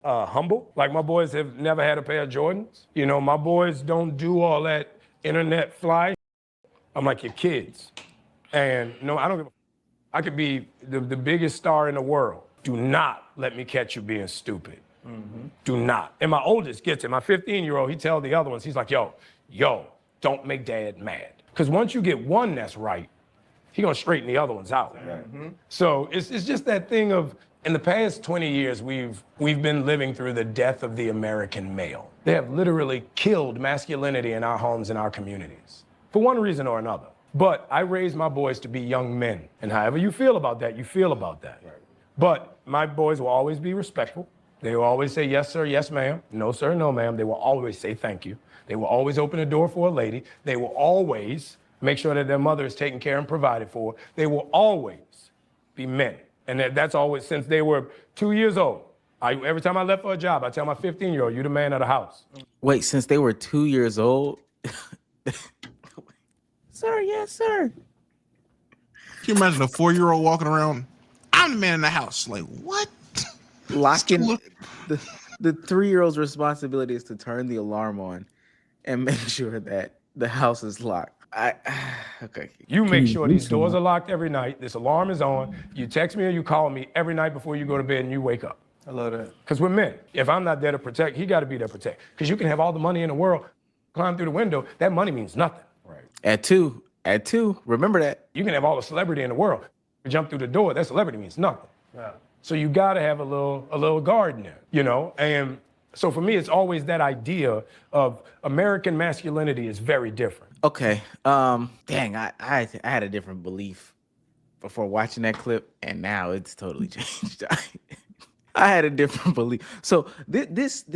humble. Like my boys have never had a pair of Jordans. You know, my boys don't do all that internet fly. I'm like your kids. And no, I don't give a I could be the biggest star in the world. Do not let me catch you being stupid. Do not. And my oldest gets it. My 15-year-old, he tells the other ones, he's like, yo, don't make dad mad. Because once you get one that's right, he gonna straighten the other ones out. So it's just that thing of, in the past 20 years, we've been living through the death of the American male. They have literally killed masculinity in our homes and our communities, for one reason or another. But I raised my boys to be young men. And however you feel about that, you feel about that. Right. But my boys will always be respectful. They will always say, yes, sir, yes, ma'am. No, sir, no, ma'am. They will always say thank you. They will always open the door for a lady. They will always make sure that their mother is taken care and provided for. They will always be men. And that's always since they were 2 years old. Every time I left for a job, I tell my 15-year-old, you're the man of the house. Wait, since they were 2 years old? Sir, yes, sir. Can you imagine a 4-year-old walking around? I'm the man in the house. Like, what? Locking the 3-year-old's responsibility is to turn the alarm on and make sure that the house is locked. Okay. You make sure these doors are locked every night. This alarm is on. You text me or you call me every night before you go to bed and you wake up. I love that. Because we're men. If I'm not there to protect, he got to be there to protect. Because you can have all the money in the world, climb through the window. That money means nothing. Right. At two, remember that. You can have all the celebrity in the world. You jump through the door, that celebrity means nothing. Yeah. So you gotta have a little guard in there, you know? And so for me, it's always that idea of American masculinity is very different. Okay. Dang, I had a different belief before watching that clip, and now it's totally changed. I had a different belief. So this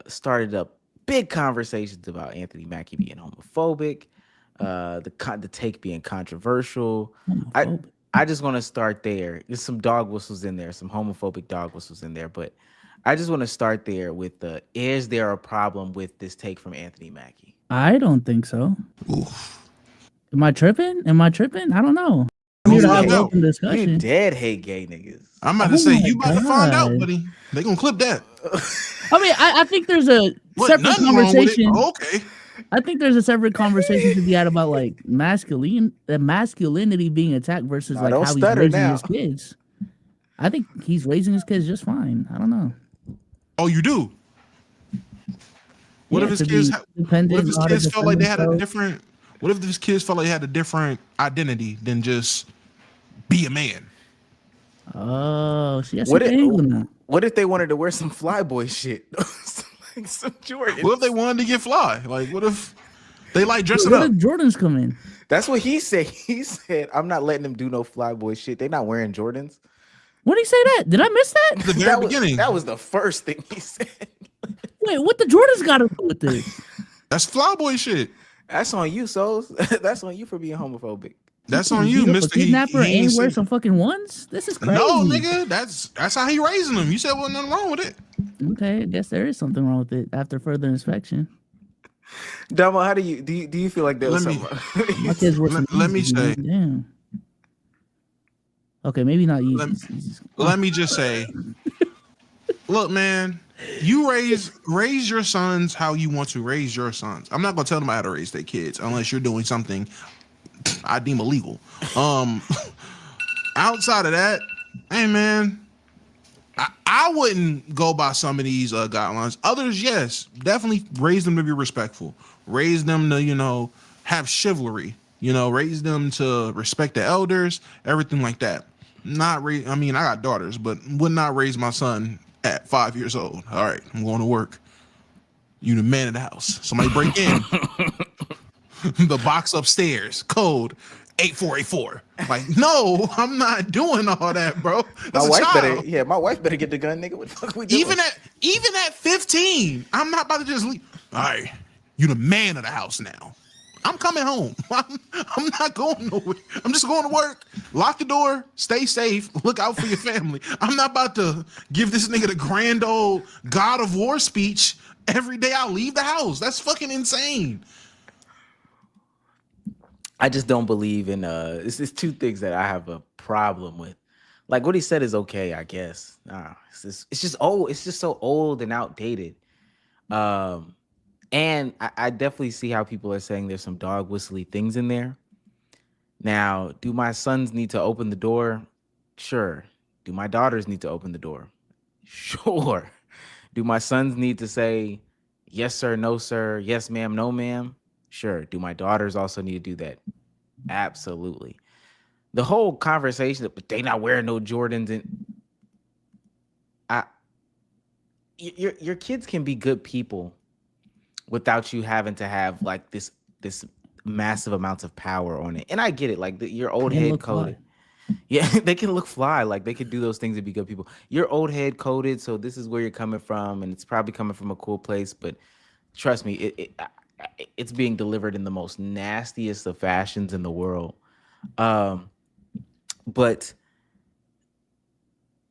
started up big conversations about Anthony Mackie being homophobic, the take being controversial. I just want to start there. There's some dog whistles in there, some homophobic dog whistles in there, but I just want to start there with is there a problem with this take from Anthony Mackie? I don't think so. Oof. Am I tripping? I don't know. I'm here to have an open discussion. You dead hate gay niggas. I'm about to say, you about to find out, buddy. They gonna clip that. I mean, I think there's a separate conversation. Okay. I think there's a separate conversation to be had about like masculinity being attacked versus like how he's raising his kids. I think he's raising his kids just fine. I don't know. Oh, you do? What if his kids felt like they had a different? What if his kids felt like they had a different identity than just be a man? Oh, see, what if they wanted to wear some flyboy shit? Like some Jordans. What if they wanted to get fly? Like, what if they like dressing up? What if Jordans come in? That's what he said. He said, I'm not letting them do no flyboy shit. They're not wearing Jordans. When did he say that? Did I miss that? At the very beginning. That was the first thing he said. Wait, what the Jordans got to do with this? That's flyboy shit. That's on you, Souls. That's on you for being homophobic. That's on you, Mr. Kidnapper and wear some fucking ones? This is crazy. No, nigga, that's how he raising them. You said wasn't nothing wrong with it. Okay, I guess there is something wrong with it after further inspection. Damo, how do you feel like there was something? Let me say. Damn. Okay, maybe not you. Let me just say, look, man, you raise your sons how you want to raise your sons. I'm not gonna tell them how to raise their kids unless you're doing something I deem illegal. Outside of that, hey man, I wouldn't go by some of these guidelines. Others, yes, definitely raise them to be respectful. Raise them to, have chivalry. Raise them to respect the elders, everything like that. I got daughters, but would not raise my son at 5 years old. All right, I'm going to work. You the man of the house. Somebody break in. The box upstairs, code 8484. Like, no, I'm not doing all that, bro. That's my wife better get the gun, nigga. What the fuck we doing? Even at 15, I'm not about to just leave. All right, you the man of the house now. I'm coming home. I'm not going nowhere. I'm just going to work. Lock the door. Stay safe. Look out for your family. I'm not about to give this nigga the grand old God of War speech every day I leave the house. That's fucking insane. I just don't believe in it's two things that I have a problem with. like what he said is okay, I guess. It's just old. It's just so old and outdated. And I definitely see how people are saying there's some dog whistly things in there. Now, do my sons need to open the door? Sure. Do my daughters need to open the door? Sure. Do my sons need to say yes, sir, no, sir, yes, ma'am, no, ma'am? Sure. Do my daughters also need to do that? Absolutely. The whole conversation, but they not wearing no Jordans, and your kids can be good people without you having to have like this massive amounts of power on it. And I get it, like your old head coded. Yeah, they can look fly, like they could do those things and be good people. You're old head coded, so this is where you're coming from, and it's probably coming from a cool place. But trust me, it's being delivered in the most nastiest of fashions in the world. But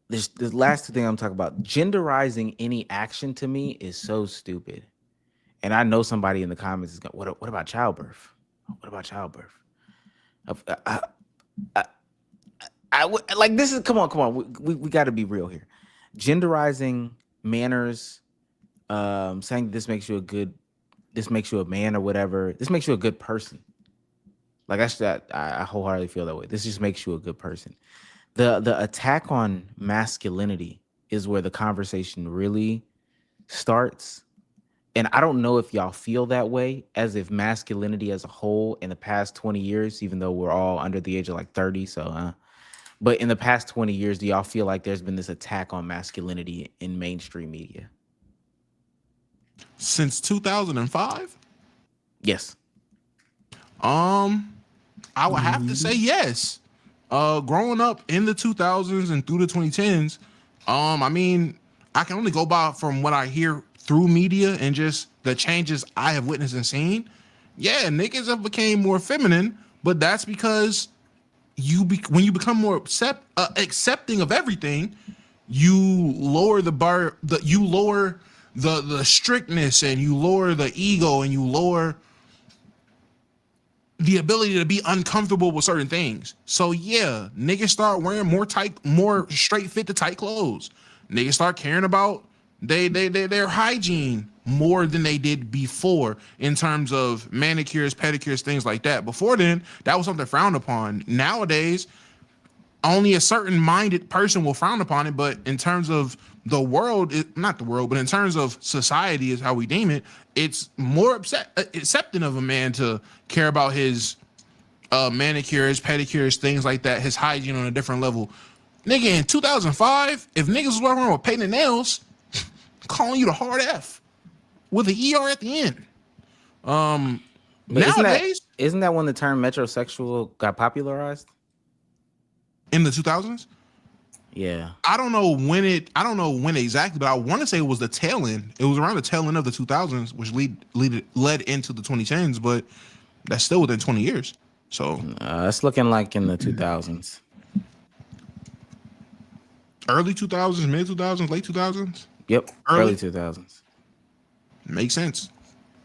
there's the last two things I'm talking about. Genderizing any action to me is so stupid. And I know somebody in the comments is going, what about childbirth? What about childbirth? I would like this is come on. We got to be real here. Genderizing manners, saying this makes you a man or whatever. This makes you a good person. Like I wholeheartedly feel that way. This just makes you a good person. The attack on masculinity is where the conversation really starts. And I don't know if y'all feel that way, as if masculinity as a whole in the past 20 years, even though we're all under the age of like 30. But in the past 20 years, do y'all feel like there's been this attack on masculinity in mainstream media? Since 2005? Yes. I would have to say yes. Growing up in the 2000s and through the 2010s, I mean, I can only go by from what I hear through media and just the changes I have witnessed and seen. Yeah, niggas have became more feminine, but that's because when you become more accepting of everything, you lower the bar, you lower the strictness, and you lower the ego, and you lower the ability to be uncomfortable with certain things. So yeah, niggas start wearing more straight fit to tight clothes. Niggas start caring about their hygiene more than they did before in terms of manicures, pedicures, things like that. Before then, that was something frowned upon. Nowadays, only a certain minded person will frown upon it. But in terms of the world, not the world, but in terms of society is how we deem it, it's more accepting of a man to care about his manicures, pedicures, things like that, his hygiene on a different level. Nigga, in 2005, if niggas was walking around with painted nails, calling you the hard F with an ER at the end. Nowadays, isn't that when the term metrosexual got popularized? In the 2000s? Yeah. I don't know when exactly, but I want to say it was the tail end. It was around the tail end of the 2000s, which led into the 2010s, but that's still within 20 years. So it's looking like in the 2000s. Early 2000s, mid 2000s, late 2000s? Yep, early 2000s. Makes sense.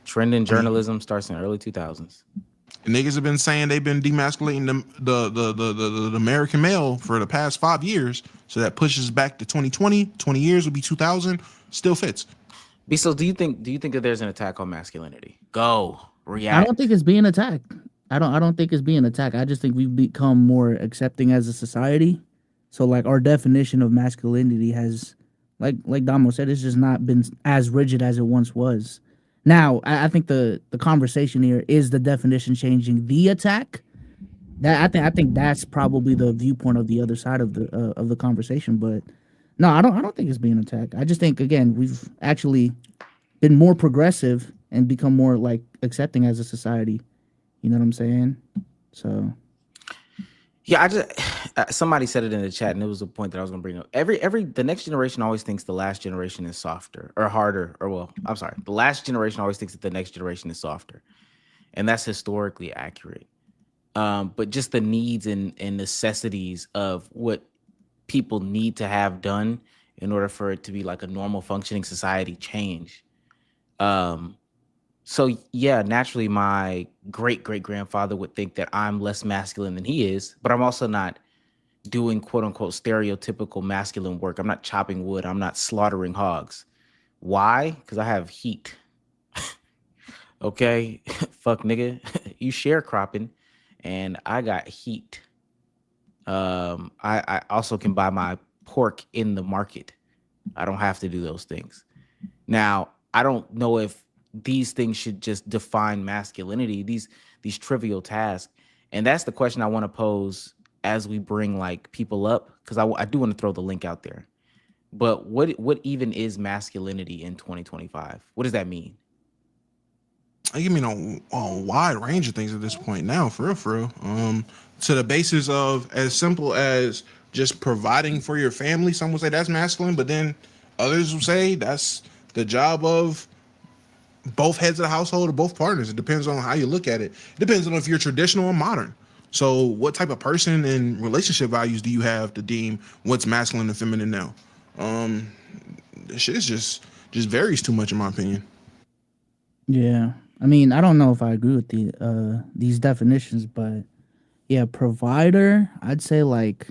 Trend in journalism starts in early 2000s. Niggas have been saying they've been demasculating the American male for the past 5 years. So that pushes back to 2020. 20 years would be 2000. Still fits. So do you think that there's an attack on masculinity? Go. React. I don't think it's being attacked. I don't think it's being attacked. I just think we've become more accepting as a society. So like our definition of masculinity has, like Damo said, it's just not been as rigid as it once was. Now, I think the conversation here is the definition changing the attack. That I think that's probably the viewpoint of the other side of the conversation. But no, I don't think it's being attacked. I just think, again, we've actually been more progressive and become more like accepting as a society. You know what I'm saying? So. Yeah, I just somebody said it in the chat, and it was a point that I was going to bring up. The next generation always thinks the last generation is softer or harder, the last generation always thinks that the next generation is softer, and that's historically accurate. But just the needs and necessities of what people need to have done in order for it to be like a normal functioning society change. So yeah, naturally, my great grandfather would think that I'm less masculine than he is, but I'm also not doing quote unquote stereotypical masculine work. I'm not chopping wood. I'm not slaughtering hogs. Why? Because I have heat. Okay, fuck nigga, you sharecropping, and I got heat. I also can buy my pork in the market. I don't have to do those things. Now, I don't know if these things should just define masculinity, these trivial tasks. And that's the question I want to pose as we bring like people up, because I do want to throw the link out there. But what even is masculinity in 2025? What does that mean? I mean a wide range of things at this point now, for real. To the basis of as simple as just providing for your family. Some will say that's masculine, but then others will say that's the job of both heads of the household or both partners. It depends on how you look at it. It depends on if you're traditional or modern. So what type of person and relationship values do you have to deem what's masculine and feminine now? This shit is just varies too much in my opinion. Yeah. I mean, I don't know if I agree with these definitions, but yeah, provider, I'd say like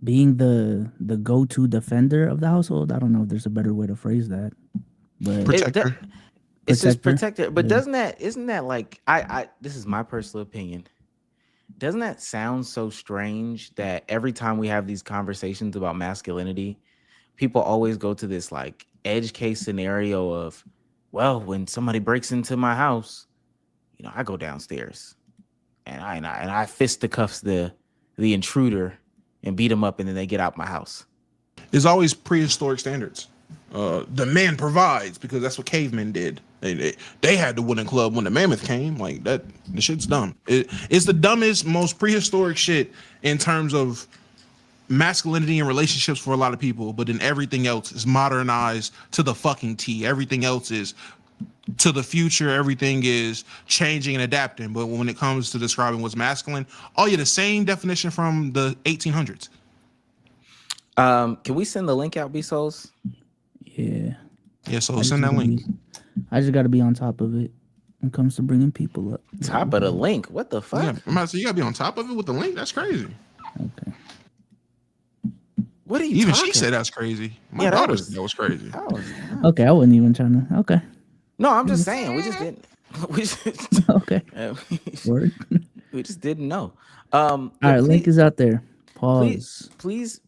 being the go-to defender of the household. I don't know if there's a better way to phrase that. But Protector. It's just Protector? protector. But Yeah. isn't that like I this is my personal opinion. Doesn't that sound so strange that every time we have these conversations about masculinity, people always go to this like edge case scenario of, well, when somebody breaks into my house, I go downstairs and I fisticuffs the intruder and beat him up, and then they get out my house. There's always prehistoric standards. The man provides because that's what cavemen did. They had the wooden club when the mammoth came. Like that, the shit's dumb. It's the dumbest, most prehistoric shit in terms of masculinity and relationships for a lot of people. But then everything else is modernized to the fucking T. Everything else is to the future. Everything is changing and adapting. But when it comes to describing what's masculine, oh yeah, the same definition from the 1800s. Can we send the link out, B-Souls? Yeah. Yeah, so send that link. I just got to be on top of it when it comes to bringing people up. Top of the link. What the fuck? Yeah, I'm about to say, you gotta be on top of it with the link. That's crazy. Okay. What are you Even talking? she said that's crazy. My Yeah, daughter said that was crazy. Okay, I wasn't even trying to. Okay. No, I'm just saying. We just didn't. We just, Okay. Word. we just didn't know. All right, link is out there. Pause. Please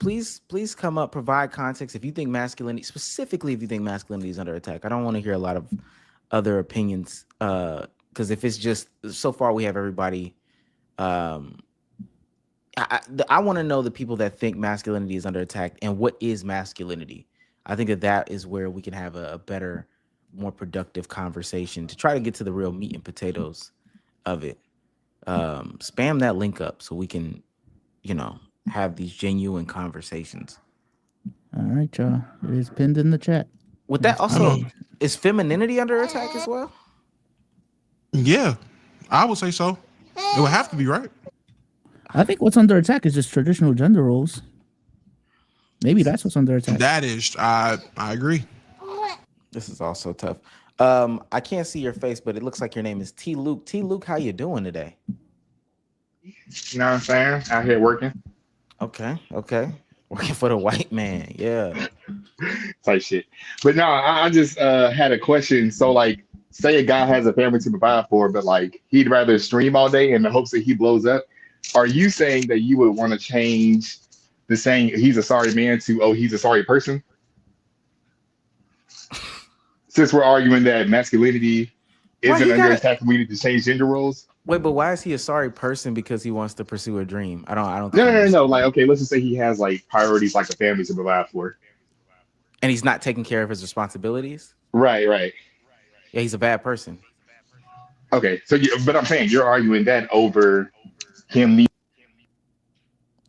come up, provide context. If you think masculinity, specifically if you think masculinity is under attack, I don't want to hear a lot of other opinions. Because if it's just so far, we have everybody. I want to know the people that think masculinity is under attack and what is masculinity. I think that is where we can have a better, more productive conversation to try to get to the real meat and potatoes of it. Spam that link up so we can, have these genuine conversations. All right, y'all. It is pinned in the chat. With that, also, is femininity under attack as well? Yeah, I would say so. It would have to be, right? I think what's under attack is just traditional gender roles. Maybe that's what's under attack. That is, I agree. This is also tough. I can't see your face, but it looks like your name is T. Luke. T. Luke, how you doing today? You know what I'm saying? Out here working. Okay. Working for the white man. Yeah. Type shit. But no, I just had a question. So like, say a guy has a family to provide for, but like he'd rather stream all day in the hopes that he blows up. Are you saying that you would want to change the saying he's a sorry man to, oh, he's a sorry person? Since we're arguing that masculinity isn't under attack, we need to change gender roles. Wait, but why is he a sorry person? Because he wants to pursue a dream. I don't. No. Like, okay, let's just say he has like priorities, like a family to provide for, and he's not taking care of his responsibilities. Right. Yeah, he's a bad person. Okay, so but I'm saying you're arguing that over him needing,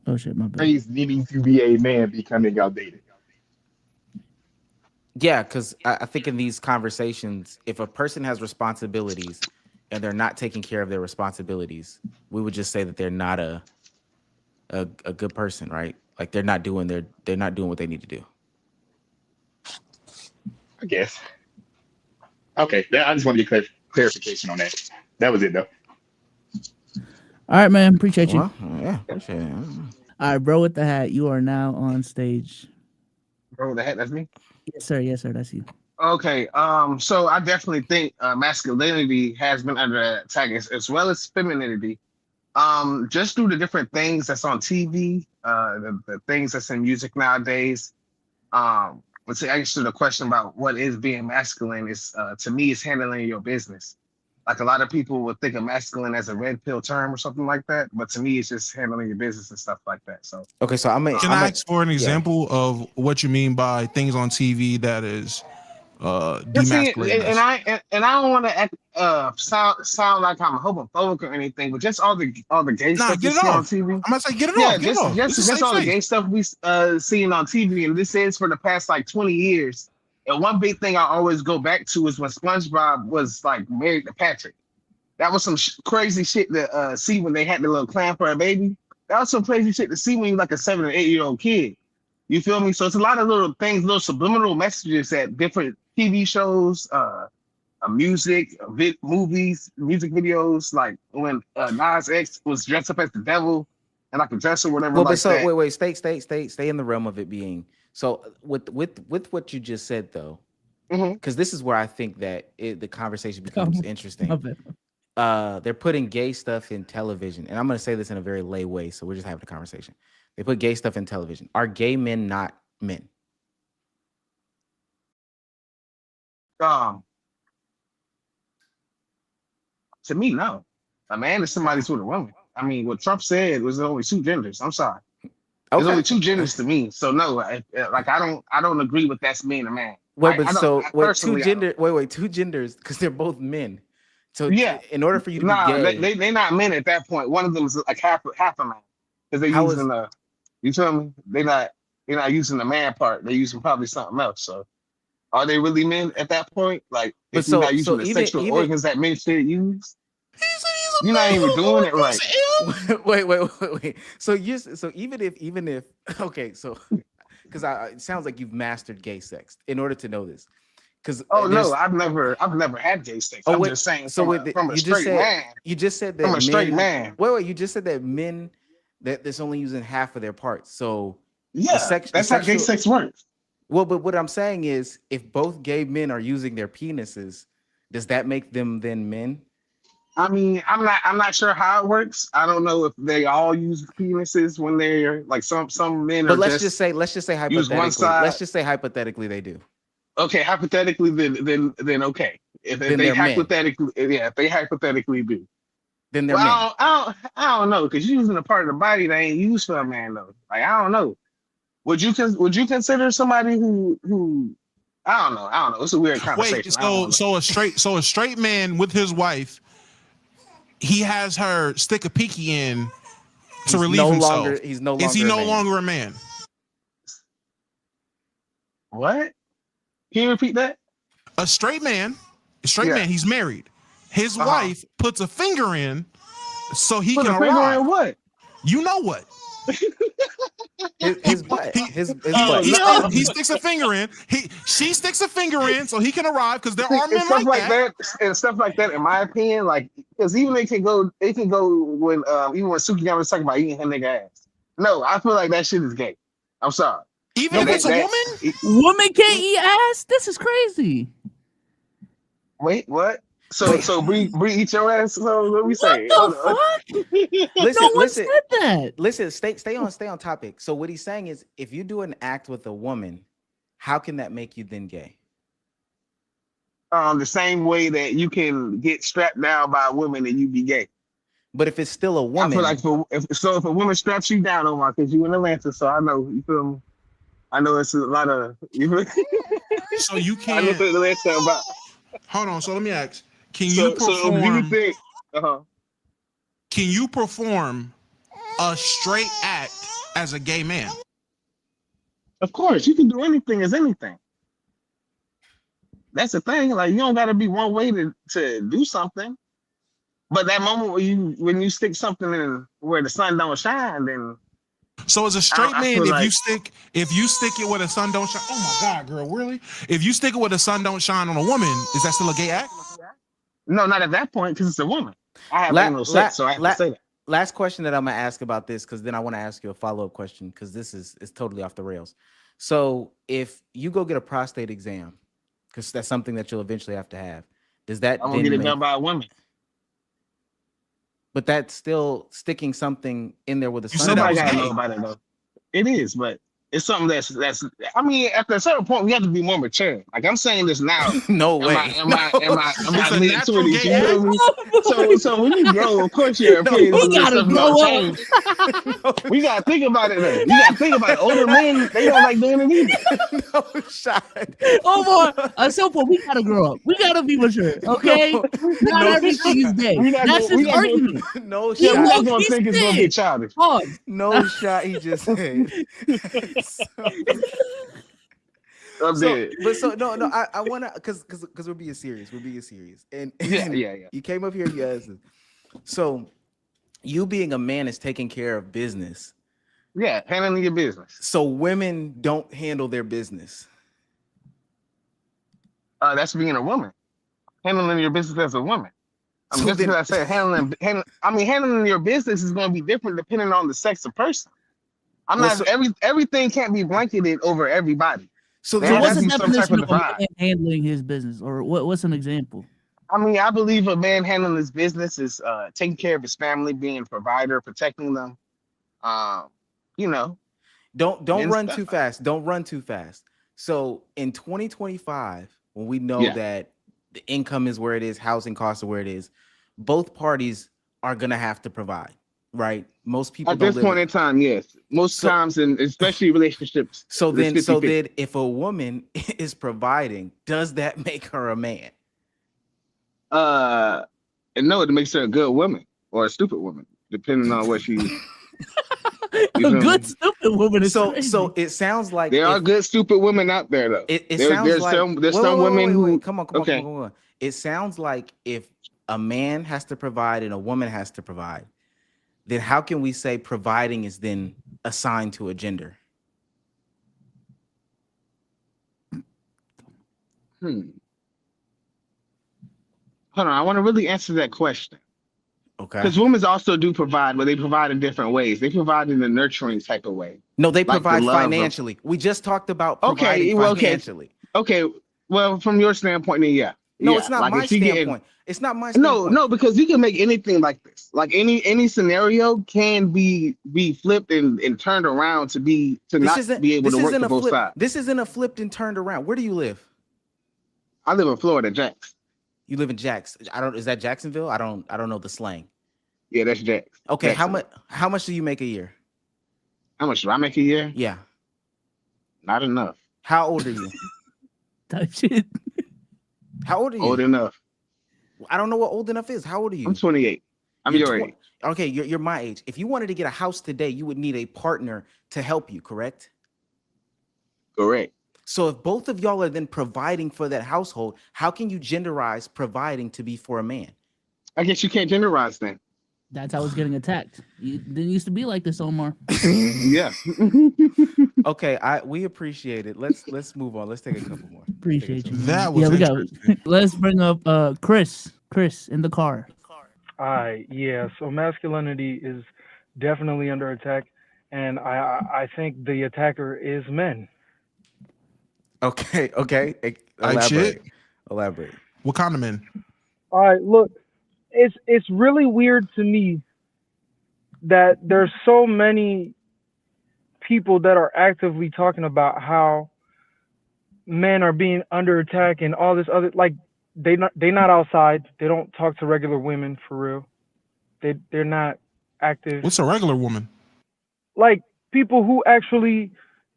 Oh shit, my bad. needing to be a man becoming outdated. Yeah, because I think in these conversations, if a person has responsibilities and they're not taking care of their responsibilities, we would just say that they're not a good person, right? Like they're not doing what they need to do. I guess. Okay, I just want to get clarification on that. That was it, though. All right, man. Appreciate you. Well, yeah, appreciate it. All right, bro with the hat, you are now on stage. Bro, the heck, that's me. Yes, sir. Yes, sir. That's you. Okay. So I definitely think masculinity has been under attack as well as femininity. Just through the different things that's on TV, the things that's in music nowadays. Let's answer the question about what is being masculine is to me is handling your business. Like a lot of people would think of masculine as a red pill term or something like that, but to me, it's just handling your business and stuff like that. So Okay, so Can I ask for an example of what you mean by things on TV that is see, demasculating and us? I don't want to act sound like I'm homophobic or anything, but just all the gay Nah, stuff you get it see on off. TV. I'm gonna say get it Yeah, off. Get it off. This is just safe all the space. gay stuff we seen on TV, and this is for the past like 20 years. And one big thing I always go back to is when SpongeBob was like married to Patrick. That was some crazy shit to see when they had the little clan for a baby. That was some crazy shit to see when you're like a 7 or 8-year-old kid. You feel me? So it's a lot of little things, little subliminal messages that different TV shows, music, movies, music videos, like when Nas X was dressed up as the devil and like a dress or whatever. Well, like but so that. wait, stay in the realm of it being. So with what you just said though, because this is where I think that the conversation becomes interesting. They're putting gay stuff in television, and I'm going to say this in a very lay way, so we're just having a conversation. They put gay stuff in television. Are gay men not men? To me, no. A man is somebody with a woman. I mean, what Trump said was only two genders. I'm sorry. There's only two genders to me. So no, I don't agree with that's being a man. Two genders, because they're both men. So yeah, in order for you to be gay, they're not men at that point. One of them is like half a man because they're using the. You feel me? They're not using the man part. They're using probably something else. So are they really men at that point? Like if you're not using the sexual organs that men should use, you're not even doing it right. Wait. So even if okay, so because it sounds like you've mastered gay sex in order to know this. Because no, I've never had gay sex. I'm just saying from a straight man. You just said that from a straight man. Wait, you just said that men that's only using half of their parts. So yeah, that's how gay sex works. Well, but what I'm saying is, if both gay men are using their penises, does that make them then men? I mean, I'm not sure how it works. I don't know if they all use penises when they're like some men. But let's just say hypothetically. Use one side. Let's just say hypothetically they do. Okay, hypothetically, then okay. If they hypothetically do, then they're men. I don't know, because you're using a part of the body that ain't used for a man though. Like I don't know. Would you consider somebody who I don't know. It's a weird conversation. Wait, so a straight man with his wife, he has her stick a pinky in to relieve himself. He's no longer. Is he no longer a man? What? Can you repeat that? A straight man, he's married. His wife puts a finger in so he can arrive. In what? You know what? His butt. His butt. He sticks a finger in. She sticks a finger in so he can arrive, because there are men like that. And stuff like that. In my opinion, like because even they can go when even when Sukiyama was talking about eating her nigga ass. No, I feel like that shit is gay. I'm sorry. Even if it's a woman? Woman can't eat ass? This is crazy. Wait, what? So Bree eat your ass? So what we say? What the fuck? No one said that. Listen, stay on topic. So what he's saying is, if you do an act with a woman, how can that make you then gay? The same way that you can get strapped down by a woman and you be gay. But if it's still a woman, I feel like if a woman straps you down, Omar, because you in Atlanta, so I know you feel me. I know it's a lot of you. So you can't. I know the last time about. Hold on. So let me ask: Can you perform? Do you think? Can you perform a straight act as a gay man? Of course, you can do anything as anything. That's the thing. Like you don't got to be one way to do something. But that moment when you stick something in where the sun don't shine, then. So as a straight man, if you stick it where the sun don't shine, oh my God, girl, really? If you stick it where the sun don't shine on a woman, is that still a gay act? No, not at that point, because it's a woman. I have anal sex, so I have to say that. last question that I'm gonna ask about this, because then I want to ask you a follow-up question, because this is totally off the rails. So if you go get a prostate exam, because that's something that you'll eventually have to have, does that I'm gonna then get it make, done by a woman. but that's still sticking something in there with a You said that Nobody was sundial? gotta know gay. about it though. It is, but it's something that's. I mean, at a certain point, we have to be more mature. Like I'm saying this now. No Am I? way. Am No. I? Am I? Am It's I a mid natural twenties? gay You feel me? So when you grow, of course, your No, opinions we on this gotta stuff grow gonna up. change. No, We gotta think about it though. You gotta think about it. Older men, they don't like doing it either. no shot. Omar, at some point we gotta grow up. We gotta be mature, okay? No, Not no everything is shot. gay. We not That's gonna. We his not gonna. argument. No He Yeah, we're not shot. gonna he think it's gonna be said, childish. pause. No shot. He just said. I'm dead. No. I wanna, because we're being serious. We're being serious. And Yeah. you came up here. You asked us. So you being a man is taking care of business. Yeah, handling your business. So women don't handle their business. That's being a woman. Handling your business as a woman. So Just then- because I said handling your business is going to be different depending on the sex of person. Everything can't be blanketed over everybody. So There So has what's to the be some type definition of of a divide. man handling his business, or what's an example? I believe a man handling his business is taking care of his family, being a provider, protecting them. You know, don't and run stuff. too fast. Don't run too fast. So in 2025, when we know Yeah. that the income is where it is, housing costs are where it is, both parties are gonna have to provide, right? Most people At don't this live point in time, yes. Most times, and especially relationships. so it's then 50-50. if a woman is providing, does that make her a man? And no, it makes her a good woman or a stupid woman, depending on what she. A feel good me? stupid woman is So crazy. so it sounds like There are if- good stupid women out there, though. it There's sounds like some wait, women who. wait. Come on. Okay. It sounds like if a man has to provide and a woman has to provide, then how can we say providing is then assigned to a gender? Hold on, I want to really answer that question. Okay. Because women also do provide, but they provide in different ways. They provide in a nurturing type of way. No, they like the provide love of- financially. We just talked about Okay, providing well, okay. financially. Okay, well, from your standpoint, then yeah. No, Yeah, it's not like my if she getting- standpoint. It's not my standpoint. No, because you can make anything like this. Like any scenario can be flipped and turned around to not be able to work for both sides. This isn't a flipped and turned around. Where do you live? I live in Florida, Jax. You live in Jackson. Is that Jacksonville? I don't know the slang. Yeah, that's Jax. Okay, Jacksonville. how much do you make a year? How much do I make a year? Yeah. Not enough. How old are you? Type shit. How old are you? Old enough. I don't know what old enough is. How old are you? I'm 28. I'm You're your tw- age. Okay, you're my age. If you wanted to get a house today, you would need a partner to help you, correct? Correct. So if both of y'all are then providing for that household, how can you genderize providing to be for a man? I guess you can't generalize then. That's how it's getting attacked. You didn't used to be like this, Omar. Yeah. Okay, we appreciate it. Let's move on. Let's take a couple more. Appreciate you. man. That was yeah, we got. interesting. Let's bring up Chris. Chris in the car. Yeah. So masculinity is definitely under attack, and I think the attacker is men. Okay. Type shit. Elaborate. What kind of men? All right, look, it's really weird to me that there's so many people that are actively talking about how men are being under attack and all this other, like they not outside. They don't talk to regular women for real. They're not active. What's a regular woman? Like people who actually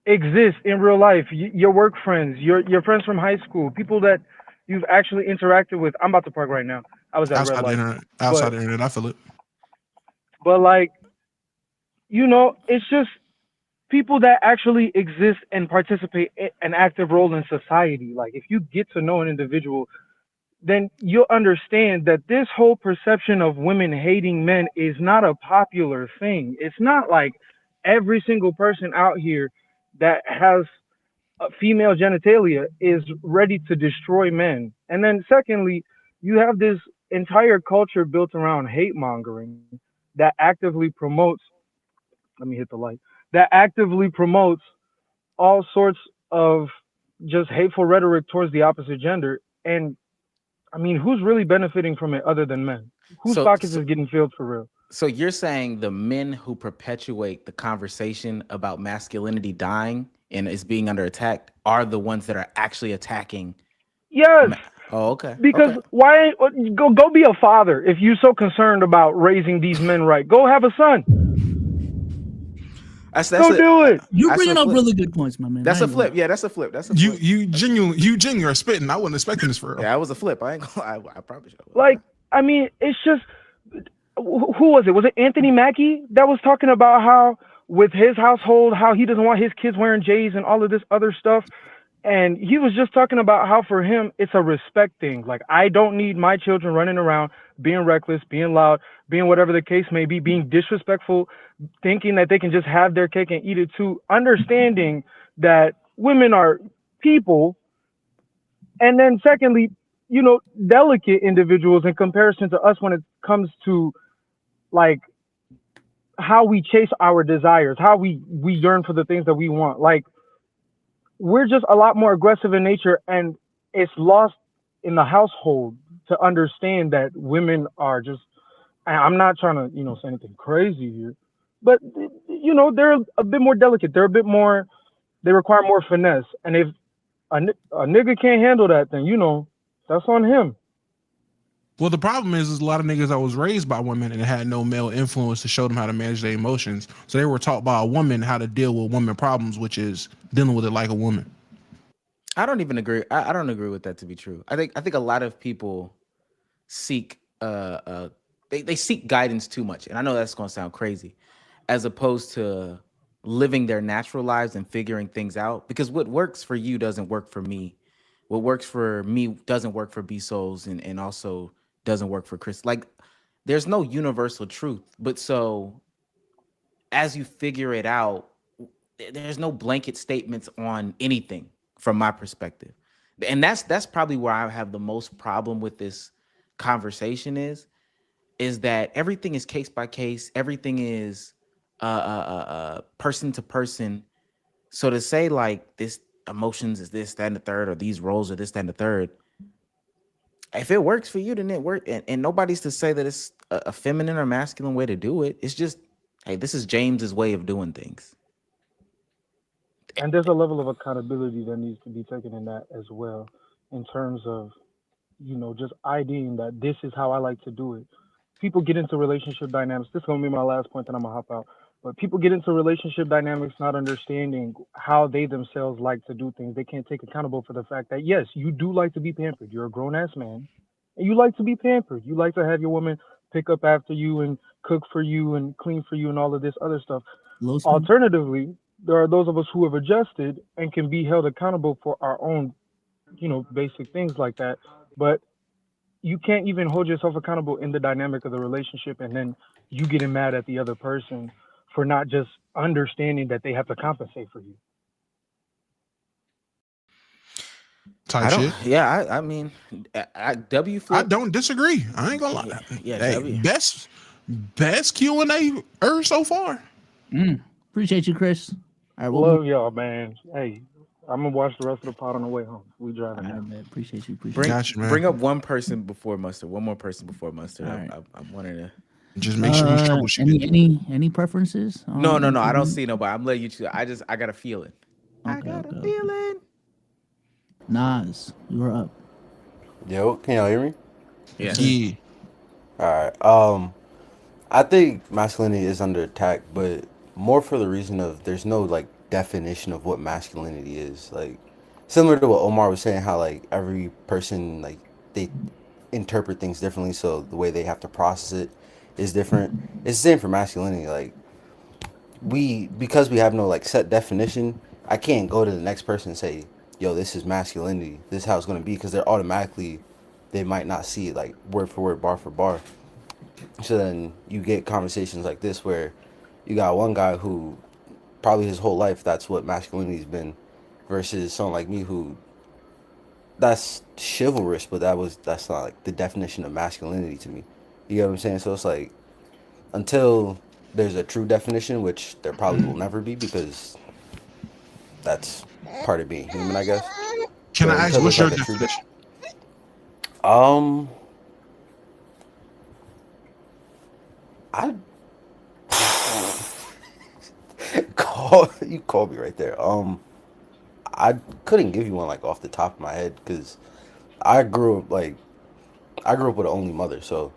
exist in real life, your work friends, your friends from high school, people that you've actually interacted with. I'm about to park right now. I was at Outside red the light. internet. Outside the internet. I feel it. But like, it's just people that actually exist and participate in an active role in society. Like if you get to know an individual, then you'll understand that this whole perception of women hating men is not a popular thing. It's not like every single person out here that has a female genitalia is ready to destroy men. And then secondly, you have this entire culture built around hate mongering. that actively promotes, let me hit the light, that actively promotes all sorts of just hateful rhetoric towards the opposite gender. And I mean, who's really benefiting from it other than men? Whose So, pockets so is getting filled for real? so you're saying the men who perpetuate the conversation about masculinity dying and is being under attack are the ones that are actually attacking. Yes, Oh, okay, because okay. why go be a father if you're so concerned about raising these men right? Go have a son. That's Go a do it. You're that's a bringing up flip. really good points, my man. That's I a ain't gonna flip. Yeah, that's a flip. That's a You flip. you genuinely are spitting. I wasn't expecting this for real. Yeah, that was a flip. I ain't gonna. I promise you. Like, I mean, it's just who was it? Was it Anthony Mackie that was talking about how with his household, how he doesn't want his kids wearing J's and all of this other stuff? And he was just talking about how for him it's a respect thing. Like, I don't need my children running around being reckless, being loud, being whatever the case may be, being disrespectful, thinking that they can just have their cake and eat it too. Understanding that women are people, and then secondly, delicate individuals in comparison to us when it comes to like how we chase our desires, how we yearn for the things that we want. Like, we're just a lot more aggressive in nature, and it's lost in the household to understand that women are just, and I'm not trying to say anything crazy here, but they're a bit more delicate, they're a bit more, they require more finesse, and if a nigga can't handle that, then that's on him. Well, the problem is a lot of niggas that was raised by women and had no male influence to show them how to manage their emotions. So they were taught by a woman how to deal with women problems, which is dealing with it like a woman. I don't even agree. I don't agree with that to be true. I think a lot of people seek they seek guidance too much, and I know that's going to sound crazy, as opposed to living their natural lives and figuring things out. Because what works for you doesn't work for me. What works for me doesn't work for B Souls, and also doesn't work for Chris. Like, there's no universal truth. But so as you figure it out, there's no blanket statements on anything from my perspective. And that's probably where I have the most problem with this conversation is that everything is case by case, everything is person to person. So to say like this emotions is this, that, and the third, or these roles are this, that, and the third, if it works for you, then it works. And nobody's to say that it's a feminine or masculine way to do it. It's just, hey, this is James's way of doing things. And there's a level of accountability that needs to be taken in that as well, in terms of just IDing that this is how I like to do it. People get into relationship dynamics. This is gonna be my last point, then I'm gonna hop out. But people get into relationship dynamics not understanding how they themselves like to do things. They can't take accountable for the fact that yes, you do like to be pampered. You're a grown ass man, and you like to be pampered. You like to have your woman pick up after you and cook for you and clean for you and all of this other stuff. Alternatively, there are those of us who have adjusted and can be held accountable for our own, basic things like that. But you can't even hold yourself accountable in the dynamic of the relationship, and then you getting mad at the other person for not just understanding that they have to compensate for you. Type shit. Yeah, I mean, W flip. I don't disagree. I ain't gonna lie. Yeah, hey, W. best Q&A so far. Appreciate you, Chris. All right, Love y'all, man. Hey, I'm gonna watch the rest of the pod on the way home. We driving now. man. Appreciate you. Gotcha, man. Bring up one person before Mustard. One more person before Mustard. All right. I'm wanting to. Just make sure you troubleshoot. Any preferences? No. I don't see nobody. I'm letting you choose. I got a feeling. I got a feeling. Nas, you're up. Yo, can y'all hear me? Yeah. All right. I think masculinity is under attack, but more for the reason of there's no like definition of what masculinity is. Like, similar to what Omar was saying, how like every person, like, they interpret things differently, so the way they have to process it is different. It's the same for masculinity. Like, because we have no like set definition, I can't go to the next person and say, yo, this is masculinity, this is how it's going to be, because they might not see it like word for word, bar for bar. So then you get conversations like this where you got one guy who probably his whole life that's what masculinity's been, versus someone like me who that's chivalrous, but that's not like the definition of masculinity to me. You get what I'm saying? So it's like until there's a true definition, which there probably will never be because that's part of being human, I guess. Can But I ask until what's there's your like a true definition? um I you called me right there. I couldn't give you one like off the top of my head because I grew up like I grew up with an only mother, so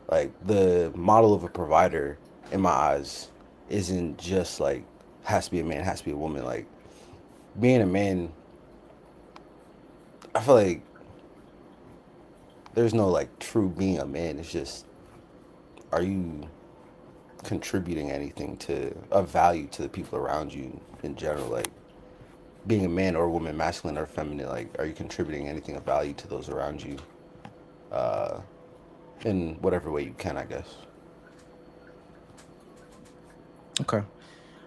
like the model of a provider in my eyes isn't just like has to be a man, has to be a woman. Like being a man, I feel like there's no like true being a man. It's just are you contributing anything to of value to the people around you in general? Like being a man or a woman, masculine or feminine, like are you contributing anything of value to those around you? Uh, in whatever way you can, I guess. Okay.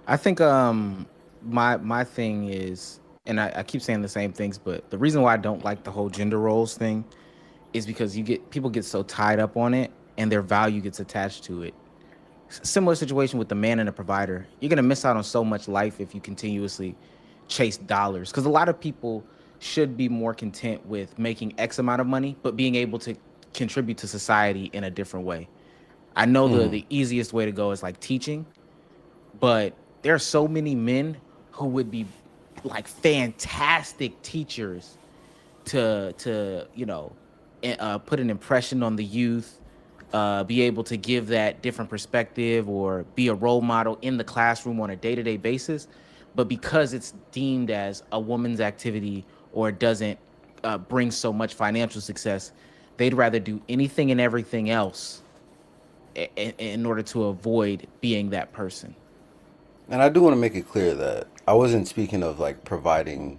I think my thing is, and I keep saying the same things, but the reason why I don't like the whole gender roles thing is because people get so tied up on it and their value gets attached to it. Similar situation with the man and the provider. You're gonna miss out on so much life if you continuously chase dollars. Because a lot of people should be more content with making X amount of money, but being able to contribute to society in a different way. I know the easiest way to go is like teaching, but there are so many men who would be like fantastic teachers to put an impression on the youth, be able to give that different perspective or be a role model in the classroom on a day-to-day basis. But because it's deemed as a woman's activity or it doesn't bring so much financial success, they'd rather do anything and everything else in order to avoid being that person. And I do want to make it clear that I wasn't speaking of like providing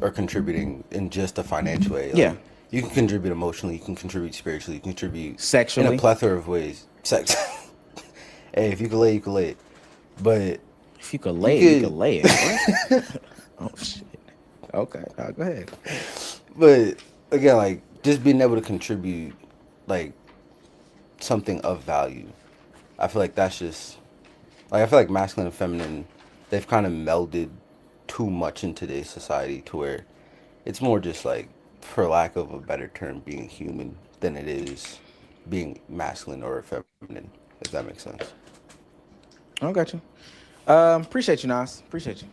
or contributing in just a financial way. Yeah. Like you can contribute emotionally, you can contribute spiritually, you can contribute in a Sexually. plethora of ways. Sex. Hey, if you can lay, you can lay it. But If you could you lay it, you could could, lay it. What? Oh shit. Okay, go ahead. but again, like just being able to contribute like something of value. I feel like that's just like I feel like masculine and feminine, they've kind of melded too much in today's society to where it's more just like, for lack of a better term, being human than it is being masculine or feminine, if that makes sense. I got you. Appreciate you, Nas. Appreciate you.